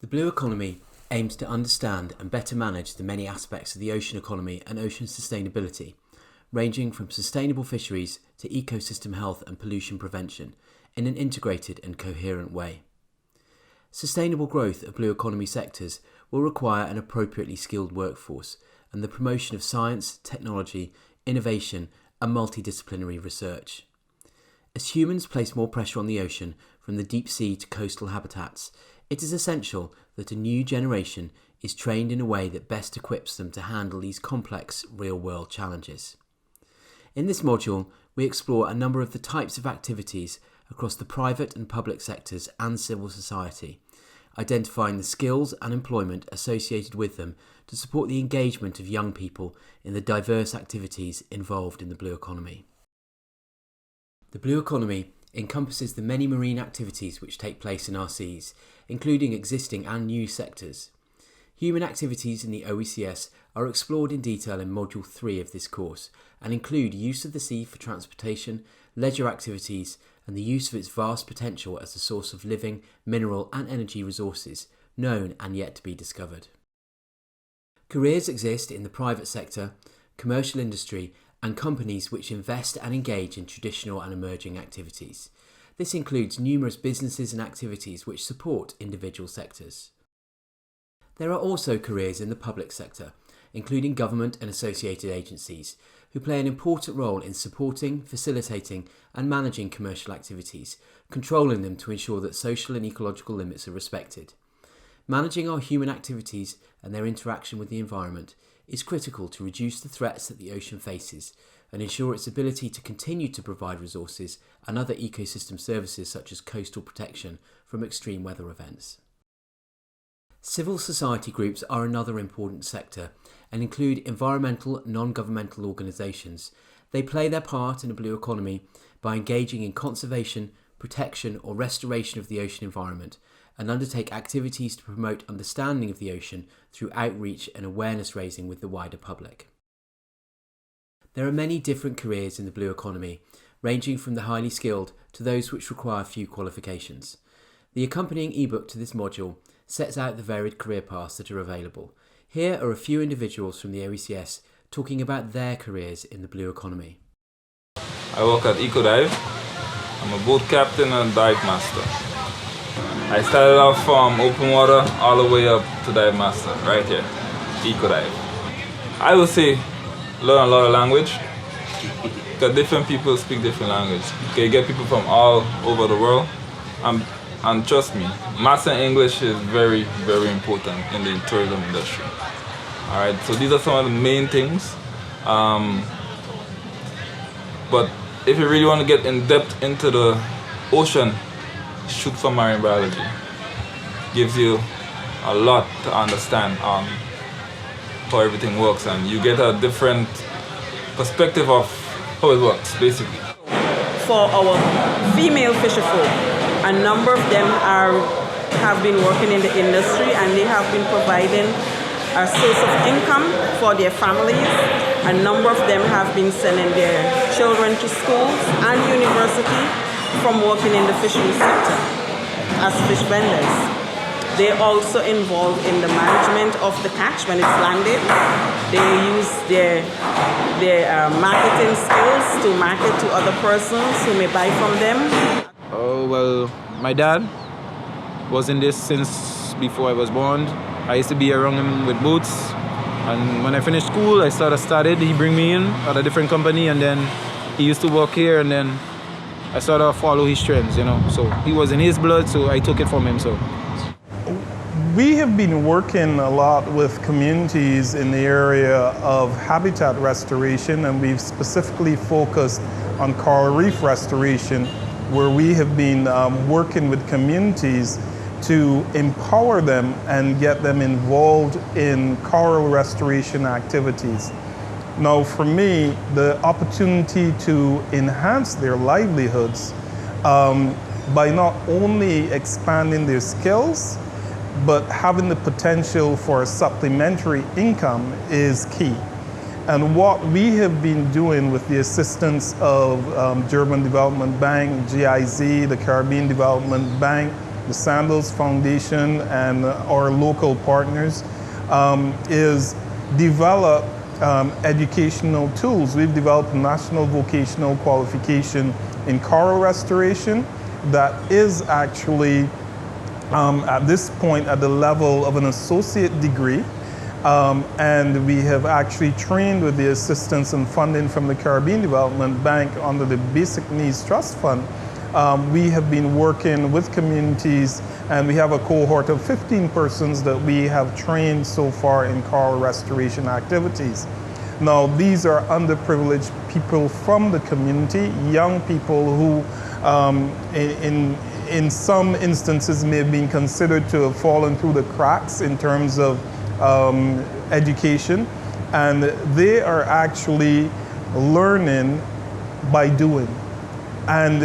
The blue economy aims to understand and better manage the many aspects of the ocean economy and ocean sustainability, ranging from sustainable fisheries to ecosystem health and pollution prevention, in an integrated and coherent way. Sustainable growth of blue economy sectors will require an appropriately skilled workforce and the promotion of science, technology, innovation and multidisciplinary research. As humans place more pressure on the ocean, from the deep sea to coastal habitats, it is essential that a new generation is trained in a way that best equips them to handle these complex real-world challenges. In this module, we explore a number of the types of activities across the private and public sectors and civil society, identifying the skills and employment associated with them to support the engagement of young people in the diverse activities involved in the blue economy. The blue economy encompasses the many marine activities which take place in our seas, including existing and new sectors. Human activities in the OECS are explored in detail in Module 3 of this course and include use of the sea for transportation, leisure activities, and the use of its vast potential as a source of living, mineral and energy resources, known and yet to be discovered. Careers exist in the private sector, commercial industry, and companies which invest and engage in traditional and emerging activities. This includes numerous businesses and activities which support individual sectors. There are also careers in the public sector, including government and associated agencies, who play an important role in supporting, facilitating and managing commercial activities, controlling them to ensure that social and ecological limits are respected. Managing our human activities and their interaction with the environment is critical to reduce the threats that the ocean faces and ensure its ability to continue to provide resources and other ecosystem services such as coastal protection from extreme weather events. Civil society groups are another important sector and include environmental, non-governmental organisations. They play their part in a blue economy by engaging in conservation, protection or restoration of the ocean environment and undertake activities to promote understanding of the ocean through outreach and awareness raising with the wider public. There are many different careers in the blue economy, ranging from the highly skilled to those which require few qualifications. The accompanying ebook to this module sets out the varied career paths that are available. Here are a few individuals from the OECS talking about their careers in the blue economy. I work at Ecodive. I'm a boat captain and Divemaster. I started off from open water all the way up to Divemaster, right here, Ecodive. I would say learn a lot of language, because different people speak different language. Okay, you get people from all over the world, and trust me, maths and English is very, very important in the tourism industry. Alright, so these are some of the main things. But if you really want to get in depth into the ocean, shoot for marine biology. Gives you a lot to understand how everything works, and you get a different perspective of how it works, basically. For our female fisher folk, a number of them have been working in the industry and they have been providing a source of income for their families. A number of them have been sending their children to schools and university from working in the fisheries sector as fish vendors. They are also involved in the management of the catch when it's landed. They use their marketing skills to market to other persons who may buy from them. Oh, well, my dad was in this since before I was born. I used to be around him with boats. And when I finished school, I started. He bring me in at a different company, and then he used to work here, and then I sort of follow his trends, you know. So he was in his blood, so I took it from him. So we have been working a lot with communities in the area of habitat restoration, and we've specifically focused on coral reef restoration, where we have been working with communities to empower them and get them involved in coral restoration activities. Now, for me, the opportunity to enhance their livelihoods by not only expanding their skills, but having the potential for supplementary income is key. And what we have been doing with the assistance of German Development Bank, GIZ, the Caribbean Development Bank, the Sandals Foundation and our local partners, is develop educational tools. We've developed a national vocational qualification in coral restoration that is actually at this point at the level of an associate degree. And we have actually trained with the assistance and funding from the Caribbean Development Bank under the Basic Needs Trust Fund. We have been working with communities, and we have a cohort of 15 persons that we have trained so far in coral restoration activities. Now, these are underprivileged people from the community, young people who in some instances may have been considered to have fallen through the cracks in terms of education, and they are actually learning by doing. And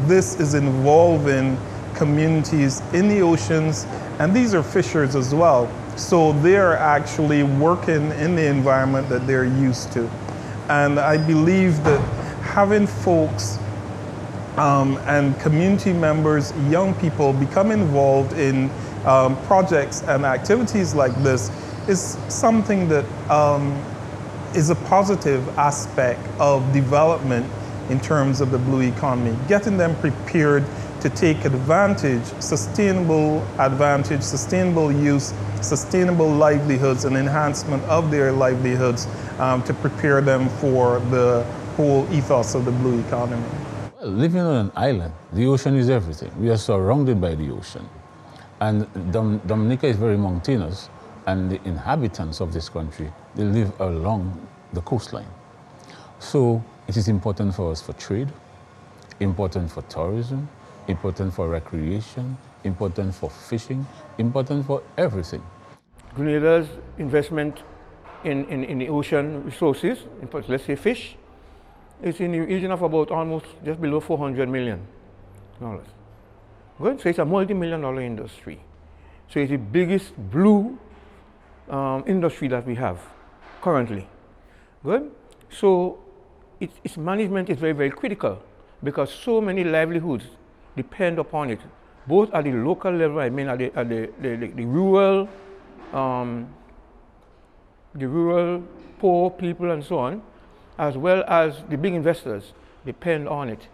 this is involving communities in the oceans, and these are fishers as well. So they're actually working in the environment that they're used to. And I believe that having folks and community members, young people become involved in projects and activities like this is something that is a positive aspect of development in terms of the blue economy, getting them prepared to take advantage, sustainable use, sustainable livelihoods and enhancement of their livelihoods to prepare them for the whole ethos of the blue economy. Well, living on an island, the ocean is everything. We are surrounded by the ocean. And Dominica is very mountainous, and the inhabitants of this country, they live along the coastline. So it is important for us for trade, important for tourism, important for recreation, important for fishing, important for everything. Grenada's investment in the ocean resources, let's say fish, is in the region of about almost just below $400 million. Good. So it's a multi-million-dollar industry. So it's the biggest blue industry that we have currently. Good. So its management is very, very critical because so many livelihoods depend upon it, both at the local level, I mean at the rural poor people and so on, as well as the big investors depend on it.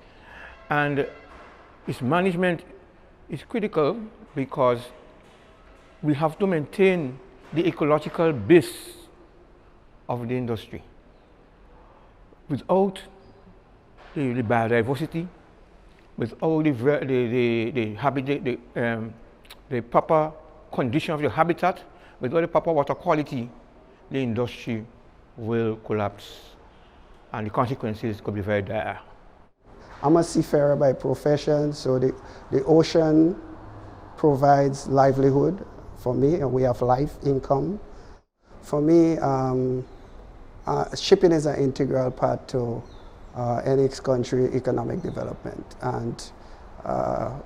And its management is critical because we have to maintain the ecological base of the industry. Without the biodiversity, without the proper condition of the habitat, without the proper water quality, the industry will collapse, and the consequences could be very dire. I'm a seafarer by profession, so the ocean provides livelihood for me, and we have life income. For me, shipping is an integral part to any country economic development. And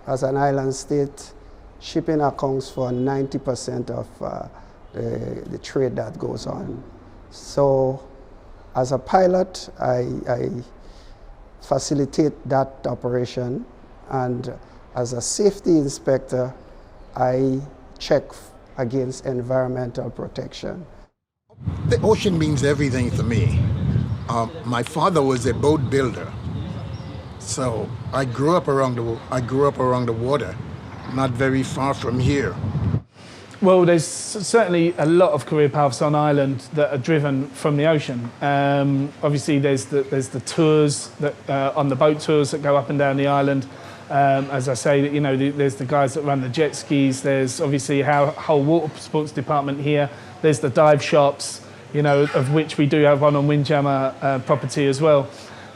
as an island state, shipping accounts for 90% of the trade that goes on. So as a pilot, I facilitate that operation, and as a safety inspector, I check against environmental protection. The ocean means everything to me. My father was a boat builder, so I grew up around the water, not very far from here. Well, there's certainly a lot of career paths on Ireland that are driven from the ocean. Obviously, there's the tours that on the boat tours that go up and down the island. As I say, you know, there's the guys that run the jet skis. There's obviously our whole water sports department here. There's the dive shops, you know, of which we do have one on Windjammer property as well.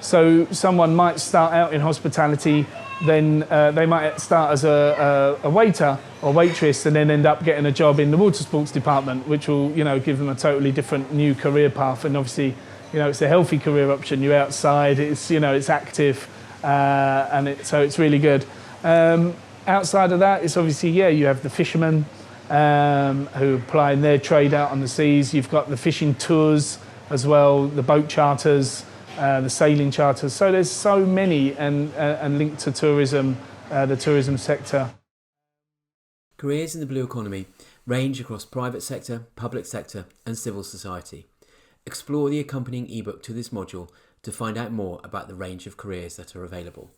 So someone might start out in hospitality, then they might start as a waiter or waitress and then end up getting a job in the water sports department, which will, you know, give them a totally different new career path. And obviously, you know, it's a healthy career option. You're outside, it's, you know, it's active, so it's really good. Outside of that, it's obviously, yeah, you have the fishermen who apply their trade out on the seas. You've got the fishing tours as well, the boat charters, the sailing charters. So there's so many and linked to tourism, the tourism sector. Careers in the blue economy range across private sector, public sector and civil society. Explore the accompanying ebook to this module to find out more about the range of careers that are available.